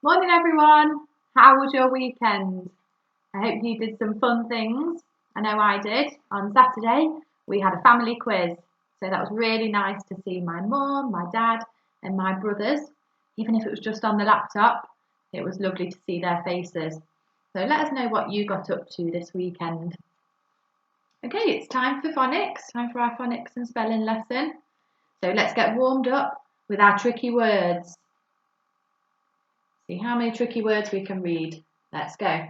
Morning everyone, how was your weekend? I hope you did some fun things. I know I did. On Saturday we had a family quiz, so that was really nice to see my mum, my dad and my brothers. Even if it was just on the laptop, it was lovely to see their faces. So let us know what you got up to this weekend. Okay, it's time for phonics, time for our phonics and spelling lesson. So let's get warmed up with our tricky words. See how many tricky words we can read. Let's go.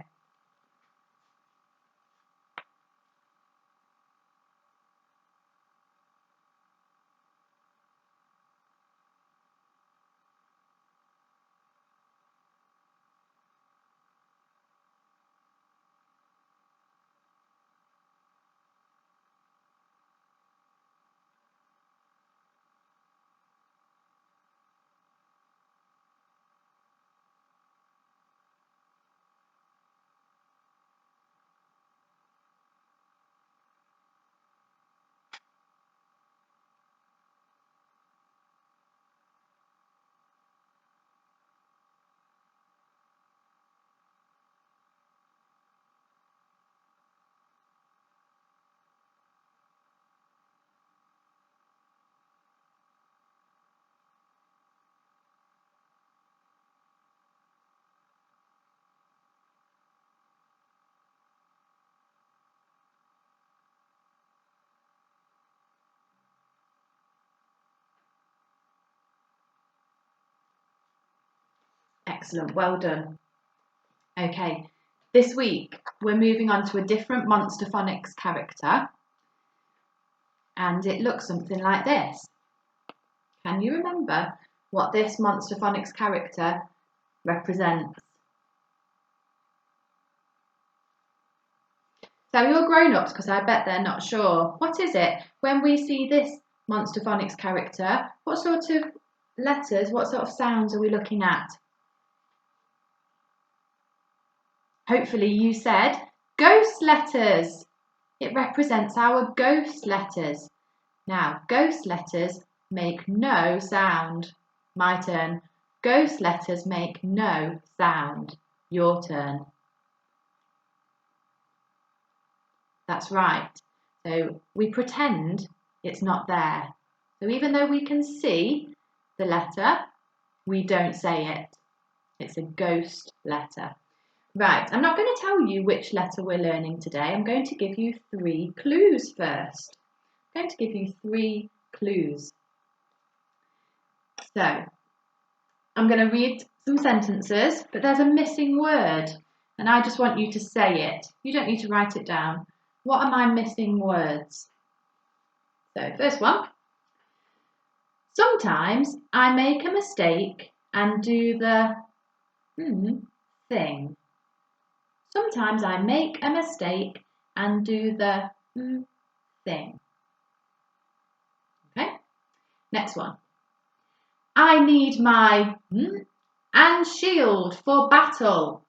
Excellent, well done. Okay, this week we're moving on to a different Monster Phonics character, and it looks something like this. Can you remember what this Monster Phonics character represents? So you're grown-ups, because I bet they're not sure. What is it? When we see this Monster Phonics character, what sort of letters, what sort of sounds are we looking at? Hopefully you said ghost letters. It represents our ghost letters. Now, ghost letters make no sound. My turn. Ghost letters make no sound. Your turn. That's right. So we pretend it's not there. So even though we can see the letter, we don't say it. It's a ghost letter. Right, I'm not going to tell you which letter we're learning today. I'm going to give you 3 clues first. I'm going to give you 3 clues. So, I'm going to read some sentences, but there's a missing word, and I just want you to say it. You don't need to write it down. What are my missing words? So, first one. Sometimes I make a mistake and do the thing. Sometimes I make a mistake and do the thing. Okay, next one. I need my and shield for battle,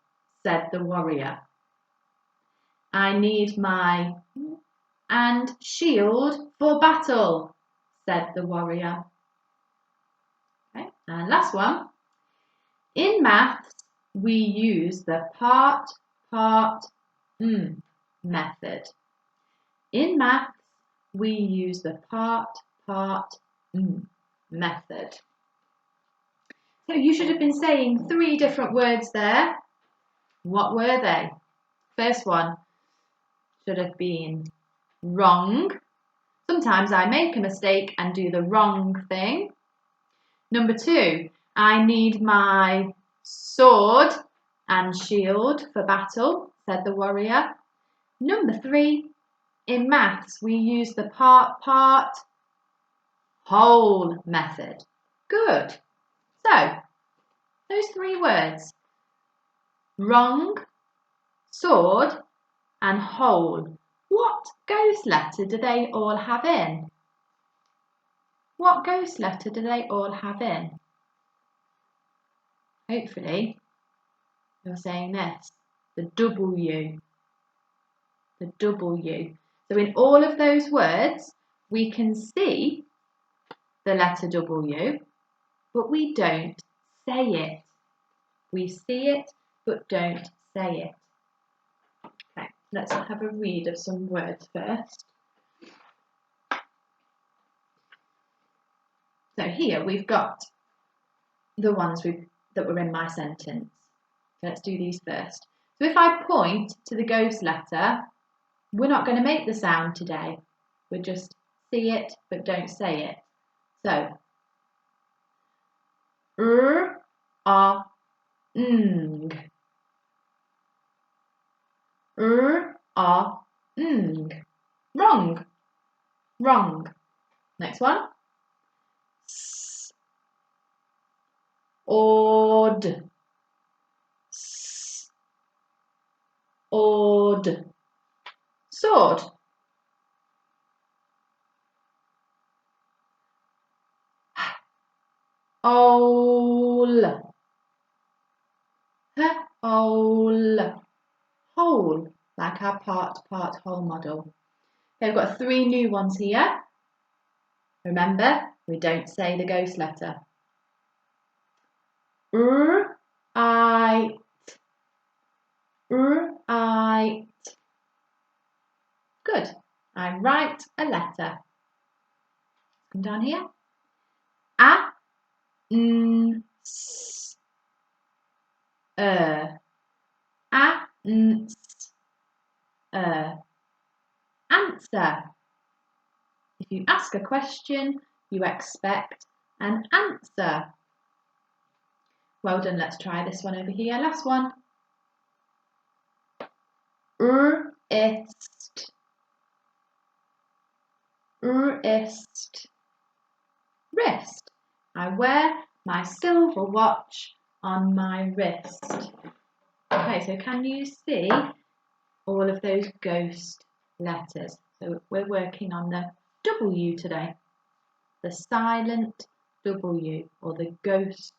said the warrior. I need my and shield for battle, said the warrior. Okay, and last one. In maths, we use the part method. In maths, we use the part method. So you should have been saying 3 different words there. What were they? First one should have been wrong. Sometimes I make a mistake and do the wrong thing. Number 2, I need my sword and shield for battle, said the warrior. Number 3, in maths we use the part whole method. Good. So, those 3 words, wrong, sword and whole. What ghost letter do they all have in? What ghost letter do they all have in? Hopefully you're saying this, the W. The W. So in all of those words, we can see the letter W, but we don't say it. We see it, but don't say it. Okay, let's have a read of some words first. So here we've got the ones that were in my sentence. So let's do these first. So if I point to the ghost letter, we're not going to make the sound today. We'll just see it, but don't say it. So, a, ng. A, ng. Wrong. Wrong. Next one. S, odd. S, odd. Sword. Ole. Hole. Whole, like our part whole model. Okay, we've got 3 new ones here. Remember, we don't say the ghost letter. I. Good. I write a letter. Come down here. A, n, s, A, n, s, Answer. If you ask a question, you expect an answer. Well done. Let's try this one over here. Last one. Wrist. Wrist. Wrist. I wear my silver watch on my wrist. Okay, so can you see all of those ghost letters? So we're working on the W today. The silent W, or the ghost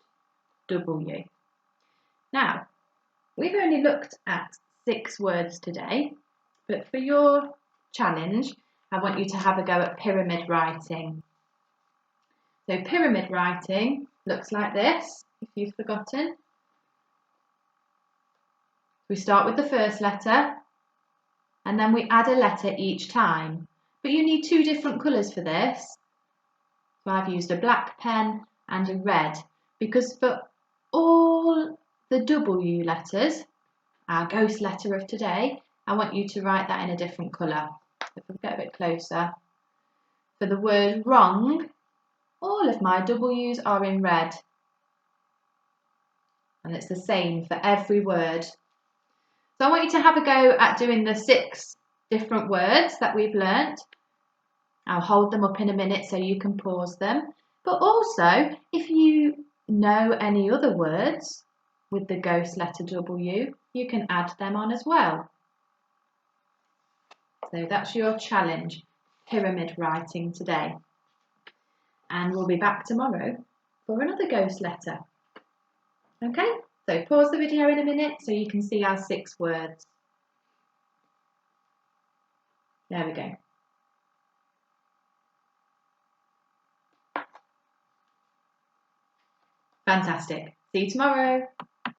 W. Now, we've only looked at 6 words today, but for your challenge, I want you to have a go at pyramid writing. So pyramid writing looks like this, if you've forgotten. We start with the first letter, and then we add a letter each time. But you need 2 different colours for this. So I've used a black pen and a red, because for all the W letters, our ghost letter of today, I want you to write that in a different colour. If we get a bit closer. For the word wrong, all of my W's are in red. And it's the same for every word. So I want you to have a go at doing the 6 different words that we've learnt. I'll hold them up in a minute so you can pause them. But also, if you know any other words with the ghost letter W, you can add them on as well. So that's your challenge, pyramid writing today. And we'll be back tomorrow for another ghost letter. Okay, so pause the video in a minute so you can see our 6 words. There we go. Fantastic. See you tomorrow.